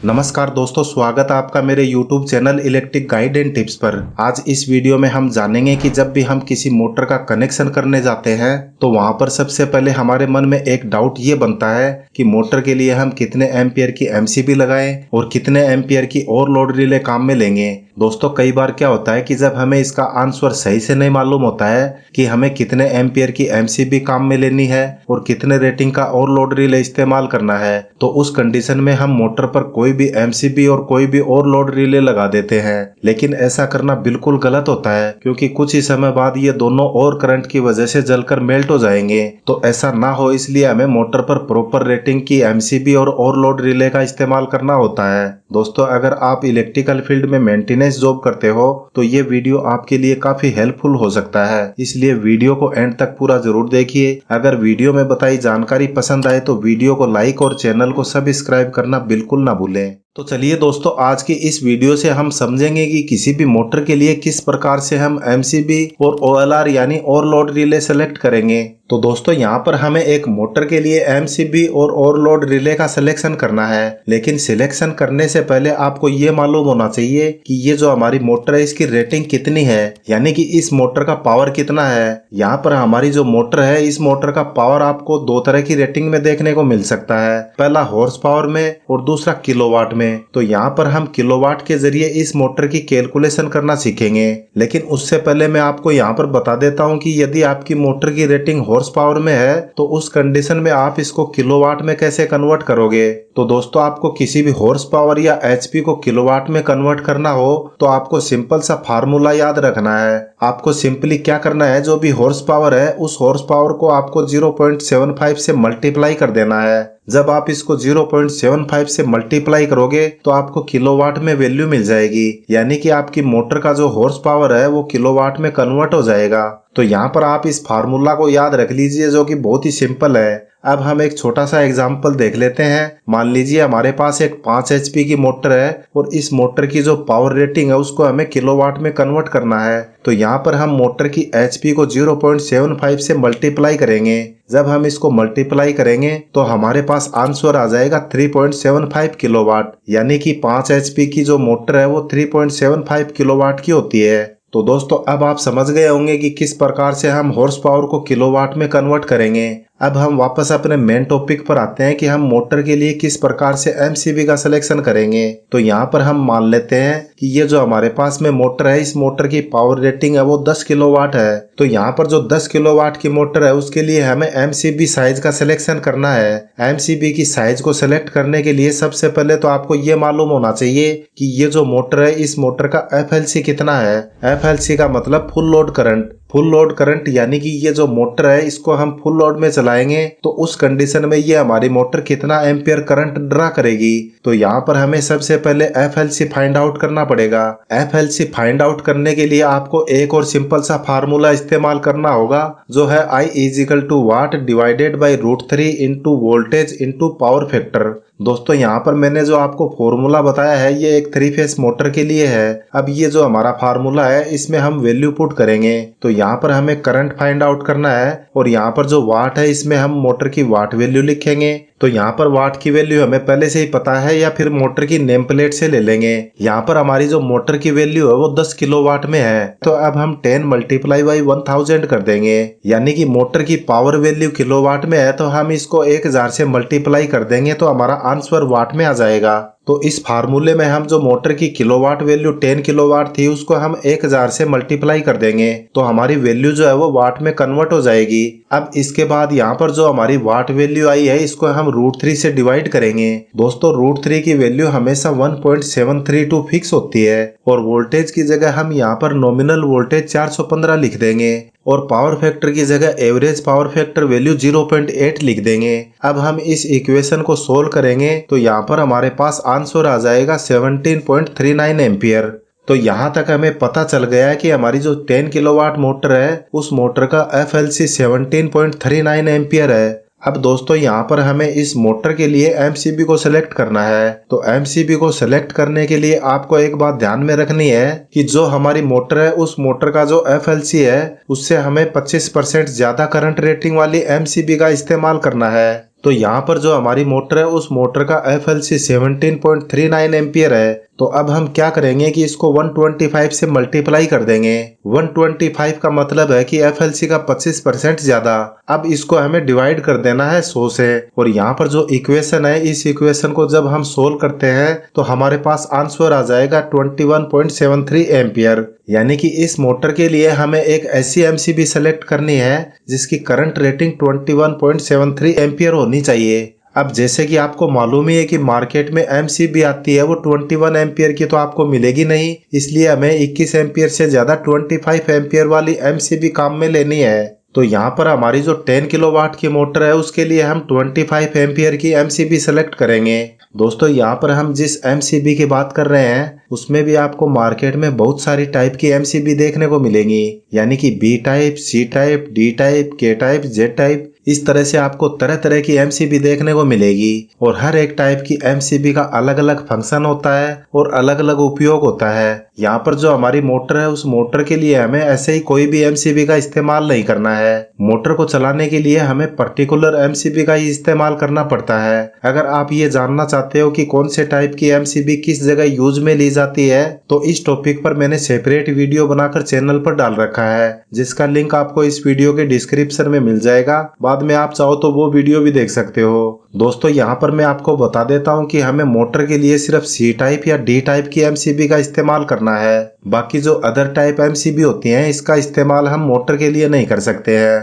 नमस्कार दोस्तों, स्वागत है आपका मेरे YouTube channel electric guide and tips पर। आज इस वीडियो में हम जानेंगे कि जब भी हम किसी मोटर का कनेक्शन करने जाते हैं तो वहां पर सबसे पहले हमारे मन में एक डाउट ये बनता है कि मोटर के लिए हम कितने एम्पियर की MCB लगाएं और कितने एम्पियर की और लोड रिले काम में लेंगे। दोस्तों, कई बार क्या होता है कि जब हमें इसका आंसर सही से नहीं मालूम होता है कि हमें कितने एम्पियर की MCB काम में लेनी है और कितने रेटिंग का और लोड रिले इस्तेमाल करना है, तो उस कंडीशन में हम मोटर पर कोई भी MCB और कोई भी और लोड रिले लगा देते हैं। लेकिन ऐसा करना बिल्कुल गलत होता है, क्योंकि कुछ ही समय बाद ये दोनों और करंट की वजह से जलकर मेल्ट हो जाएंगे। तो ऐसा ना हो, इसलिए हमें मोटर पर प्रॉपर रेटिंग की MCB और लोड रिले का इस्तेमाल करना होता है। दोस्तों, अगर आप इलेक्ट्रिकल फील्ड में मेंटेनेंस जॉब करते हो तो ये वीडियो आपके लिए काफी हेल्पफुल हो सकता है, इसलिए वीडियो को एंड तक पूरा जरूर देखिए। अगर वीडियो में बताई जानकारी पसंद आए तो वीडियो को लाइक और चैनल को सब्सक्राइब करना बिल्कुल ना भूलें। तो चलिए दोस्तों, आज की इस वीडियो से हम समझेंगे कि किसी भी मोटर के लिए किस प्रकार से हम MCB और OLR यानी और लोड रिले सेलेक्ट करेंगे। तो दोस्तों, यहाँ पर हमें एक मोटर के लिए MCB और लोड रिले का सिलेक्शन करना है। लेकिन सिलेक्शन करने से पहले आपको ये मालूम होना चाहिए कि ये जो हमारी मोटर है इसकी रेटिंग कितनी है, यानी कि इस मोटर का पावर कितना है। यहाँ पर हमारी जो मोटर है, इस मोटर का पावर आपको दो तरह की रेटिंग में देखने को मिल सकता है, पहला हॉर्स पावर में और दूसरा किलोवाट में। तो यहाँ पर हम किलोवाट के जरिए इस मोटर की कैलकुलेशन करना सीखेंगे। लेकिन उससे पहले मैं आपको यहाँ पर बता देता हूँ कि यदि आपकी मोटर की रेटिंग हॉर्स पावर में है तो उस कंडीशन में आप इसको किलोवाट में कैसे कन्वर्ट करोगे। तो दोस्तों, आपको किसी भी हॉर्स पावर या HP को किलोवाट में कन्वर्ट करना हो तो आपको सिंपल सा फार्मूला याद रखना है। आपको सिंपली क्या करना है, जो भी हॉर्स पावर है उस हॉर्स पावर को आपको 0.75 से मल्टीप्लाई कर देना है। जब आप इसको 0.75 से मल्टीप्लाई करोगे तो आपको किलोवाट में वैल्यू मिल जाएगी, यानी कि आपकी मोटर का जो हॉर्स पावर है वो किलोवाट में कन्वर्ट हो जाएगा। तो यहाँ पर आप इस फार्मूला को याद रख लीजिए, जो कि बहुत ही सिंपल है। अब हम एक छोटा सा एग्जाम्पल देख लेते हैं। मान लीजिए हमारे पास एक 5 HP की मोटर है और इस मोटर की जो पावर रेटिंग है उसको हमें किलोवाट में कन्वर्ट करना है। तो यहाँ पर हम मोटर की HP को 0.75 से मल्टीप्लाई करेंगे। जब हम इसको मल्टीप्लाई करेंगे तो हमारे पास आंसर आ जाएगा 3.75 किलोवाट, यानी कि 5 HP की जो मोटर है वो 3.75 किलोवाट की होती है। तो दोस्तों, अब आप समझ गए होंगे कि किस प्रकार से हम हॉर्स पावर को किलोवाट में कन्वर्ट करेंगे। अब हम वापस अपने मेन टॉपिक पर आते हैं कि हम मोटर के लिए किस प्रकार से MCB का सिलेक्शन करेंगे। तो यहाँ पर हम मान लेते हैं कि ये जो हमारे पास में मोटर है, इस मोटर की पावर रेटिंग है वो 10 किलोवाट है। तो यहाँ पर जो 10 किलोवाट की मोटर है उसके लिए हमें MCB साइज का सिलेक्शन करना है। MCB की साइज को सिलेक्ट करने के लिए सबसे पहले तो आपको ये मालूम होना चाहिए कि ये जो मोटर है इस मोटर का FLC कितना है। FLC का मतलब full load current. Full load current यानी कि ये जो मोटर है इसको हम फुल लोड में चलाएंगे तो उस कंडीशन में ये हमारी मोटर कितना एम्पियर करंट ड्रा करेगी। तो यहाँ पर हमें सबसे पहले FLC फाइंड आउट करना पड़ेगा। FLC फाइंड आउट करने के लिए आपको एक और सिंपल सा फार्मूला इस्तेमाल करना होगा, जो है I = watt divided by √3 into voltage into power factor. दोस्तों, यहाँ पर मैंने जो आपको फॉर्मूला बताया है ये एक 3 फेस मोटर के लिए है। अब ये जो हमारा फार्मूला है इसमें हम वैल्यू पुट करेंगे। तो यहाँ पर हमें करंट फाइंड आउट करना है और यहाँ पर जो वाट है इसमें हम मोटर की वाट वैल्यू लिखेंगे। तो यहाँ पर वाट की वैल्यू हमें पहले से ही पता है या फिर मोटर की नेम प्लेट से ले लेंगे। यहाँ पर हमारी जो मोटर की वैल्यू है वो 10 किलोवाट में है। तो अब हम 10 मल्टीप्लाई बाई 1000 कर देंगे, यानी कि मोटर की पावर वैल्यू किलोवाट में है तो हम इसको 1000 से मल्टीप्लाई कर देंगे तो हमारा आंसर वाट में आ जाएगा। तो इस फार्मूले में हम जो मोटर की किलोवाट वैल्यू 10 किलोवाट थी उसको हम 1000 से मल्टीप्लाई कर देंगे तो हमारी वैल्यू जो है वो वाट में कन्वर्ट हो जाएगी। अब इसके बाद यहाँ पर जो हमारी वाट वैल्यू आई है इसको हम √3 से डिवाइड करेंगे। दोस्तों, √3 की वैल्यू हमेशा 1.732 फिक्स होती है और वोल्टेज की जगह हम यहाँ पर नॉमिनल वोल्टेज 415 लिख देंगे और पावर फैक्टर की जगह एवरेज पावर फैक्टर वैल्यू 0.8 लिख देंगे। अब हम इस इक्वेशन को सोल्व करेंगे तो यहाँ पर हमारे पास आंसर आ जाएगा 17.39 एम्पियर। तो यहाँ तक हमें पता चल गया है कि हमारी जो 10 किलोवाट मोटर है उस मोटर का FLC 17.39 एम्पियर है। अब दोस्तों, यहाँ पर हमें इस मोटर के लिए MCB को सिलेक्ट करना है। तो MCB को सिलेक्ट करने के लिए आपको एक बात ध्यान में रखनी है कि जो हमारी मोटर है उस मोटर का जो FLC है उससे हमें 25% ज्यादा करंट रेटिंग वाली MCB का इस्तेमाल करना है। तो यहाँ पर जो हमारी मोटर है उस मोटर का FLC 17.39 एम्पियर है। तो अब हम क्या करेंगे कि इसको 125 से मल्टीप्लाई कर देंगे। 125 का मतलब है कि FLC का 25% ज्यादा। अब इसको हमें डिवाइड कर देना है 100 से। और यहाँ पर जो इक्वेशन है इस इक्वेशन को जब हम सोल्व करते हैं तो हमारे पास आंसर आ जाएगा 21.73 एम्पियर। यानी कि इस मोटर के लिए हमें एक ऐसी MCB सेलेक्ट करनी है जिसकी करंट रेटिंग 21.73 एम्पियर होनी चाहिए। अब जैसे कि आपको मालूम ही है कि मार्केट में MCB आती है वो 21 एम्पियर की तो आपको मिलेगी नहीं, इसलिए हमें 21 एम्पियर से ज्यादा 25 एम्पियर वाली MCB काम में लेनी है। तो यहाँ पर हमारी जो 10 किलोवाट की मोटर है उसके लिए हम 25 एम्पियर की MCB सेलेक्ट करेंगे। दोस्तों यहाँ पर हम जिस MCB की बात कर रहे हैं उसमें भी आपको मार्केट में बहुत सारी टाइप की MCB देखने को मिलेंगी, यानी कि B type, C type, D type, K type, Z type, इस तरह से आपको तरह तरह की MCB देखने को मिलेगी। और हर एक टाइप की MCB का अलग अलग फंक्शन होता है और अलग अलग उपयोग होता है। यहाँ पर जो हमारी मोटर है उस मोटर के लिए हमें ऐसे ही कोई भी MCB का इस्तेमाल नहीं करना है। मोटर को चलाने के लिए हमें पर्टिकुलर MCB का ही इस्तेमाल करना पड़ता है। अगर आप ये जानना चाहते हो कि कौन से टाइप की MCB किस जगह यूज में ली जाती है तो इस टॉपिक पर मैंने सेपरेट वीडियो बनाकर चैनल पर डाल रखा है, जिसका लिंक आपको इस वीडियो के डिस्क्रिप्शन में मिल जाएगा। बाद में आप चाहो तो वो वीडियो भी देख सकते हो। दोस्तों यहाँ पर मैं आपको बता देता हूँ कि हमें मोटर के लिए सिर्फ C टाइप या D टाइप की MCB का इस्तेमाल करना है। बाकी जो अदर टाइप MCB होती हैं इसका इस्तेमाल हम मोटर के लिए नहीं कर सकते हैं।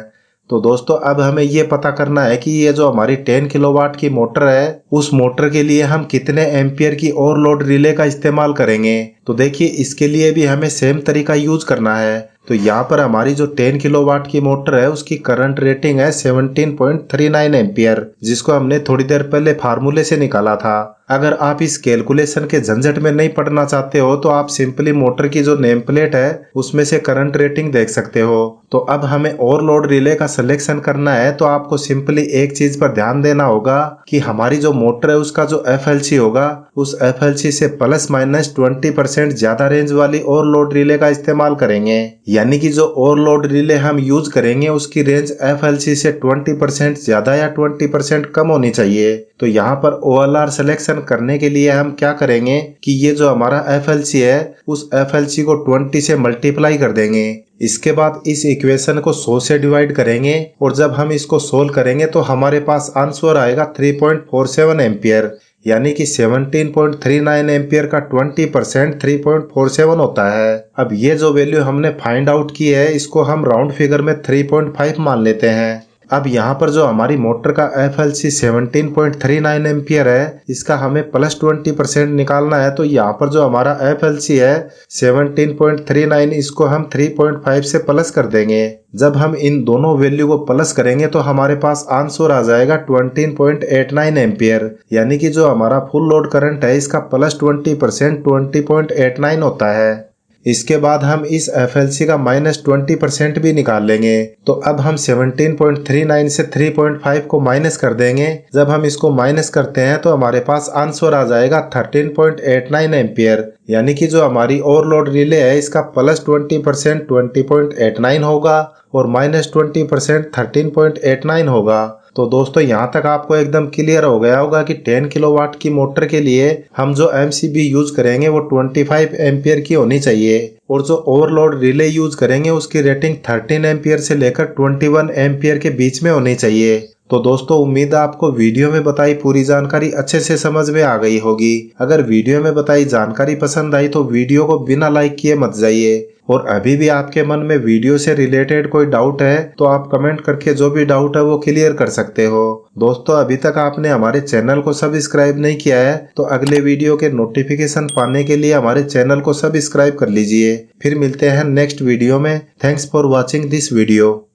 तो दोस्तों अब हमें ये पता करना है कि ये जो हमारी 10 किलोवाट की मोटर है उस मोटर के लिए हम कितने एम्पियर की ओवरलोड रिले का इस्तेमाल करेंगे। तो देखिए इसके लिए भी हमें सेम तरीका यूज करना है। तो यहाँ पर हमारी जो 10 किलोवाट की मोटर है उसकी करंट रेटिंग है 17.39 एम्पियर, जिसको हमने थोड़ी देर पहले फार्मूले से निकाला था। अगर आप इस कैलकुलेशन के झंझट में नहीं पड़ना चाहते हो तो आप सिंपली मोटर की जो नेम प्लेट है उसमें से करंट रेटिंग देख सकते हो। तो अब हमें ओवरलोड रिले का सिलेक्शन करना है तो आपको सिंपली एक चीज पर ध्यान देना होगा कि हमारी जो मोटर है उसका जो FLC होगा उस FLC से प्लस माइनस 20% ज्यादा रेंज वाली ओवरलोड रिले का इस्तेमाल करेंगे। यानी कि जो ओवरलोड रिले हम यूज करेंगे उसकी रेंज FLC से 20% ज्यादा या 20% कम होनी चाहिए। तो यहाँ पर OLR सिलेक्शन करने के लिए हम क्या करेंगे कि ये जो हमारा FLC है उस FLC को 20 से मल्टीप्लाई कर देंगे। इसके बाद इस इक्वेशन को 100 से डिवाइड करेंगे और जब हम इसको सोल्व करेंगे तो हमारे पास आंसर आएगा 3.47 एम्पियर। यानी कि 17.39 एम्पियर का 20% 3.47 होता है। अब ये जो वैल्यू हमने फाइंड आउट की है इसको हम राउंड फिगर में 3.5 मान लेते हैं। अब यहाँ पर जो हमारी मोटर का FLC 17.39 एम्पियर है इसका हमें प्लस 20% निकालना है। तो यहाँ पर जो हमारा FLC है 17.39 इसको हम 3.5 से प्लस कर देंगे। जब हम इन दोनों वैल्यू को प्लस करेंगे तो हमारे पास आंसर आ जाएगा 20.89 एम्पियर। यानी कि जो हमारा फुल लोड करंट है इसका प्लस 20% 20.89 होता है। इसके बाद हम इस FLC का माइनस 20% भी निकाल लेंगे। तो अब हम 17.39 से 3.5 को माइनस कर देंगे। जब हम इसको माइनस करते हैं तो हमारे पास आंसर आ जाएगा 13.89 एम्पियर। यानी कि जो हमारी ओवरलोड रिले है इसका प्लस 20% 20.89 होगा और माइनस 20% 13.89 होगा। तो दोस्तों यहाँ तक आपको एकदम क्लियर हो गया होगा कि 10 किलोवाट की मोटर के लिए हम जो MCB यूज करेंगे वो 25 एम्पियर की होनी चाहिए और जो ओवरलोड रिले यूज करेंगे उसकी रेटिंग 13 एम्पियर से लेकर 21 एम्पियर के बीच में होनी चाहिए। तो दोस्तों उम्मीद है आपको वीडियो में बताई पूरी जानकारी अच्छे से समझ में आ गई होगी। अगर वीडियो में बताई जानकारी पसंद आई तो वीडियो को बिना लाइक किए मत जाइए। और अभी भी आपके मन में वीडियो से रिलेटेड कोई डाउट है तो आप कमेंट करके जो भी डाउट है वो क्लियर कर सकते हो। दोस्तों अभी तक आपने हमारे चैनल को सब्सक्राइब नहीं किया है तो अगले वीडियो के नोटिफिकेशन पाने के लिए हमारे चैनल को सब्सक्राइब कर लीजिए। फिर मिलते हैं नेक्स्ट वीडियो में। Thanks for watching this video.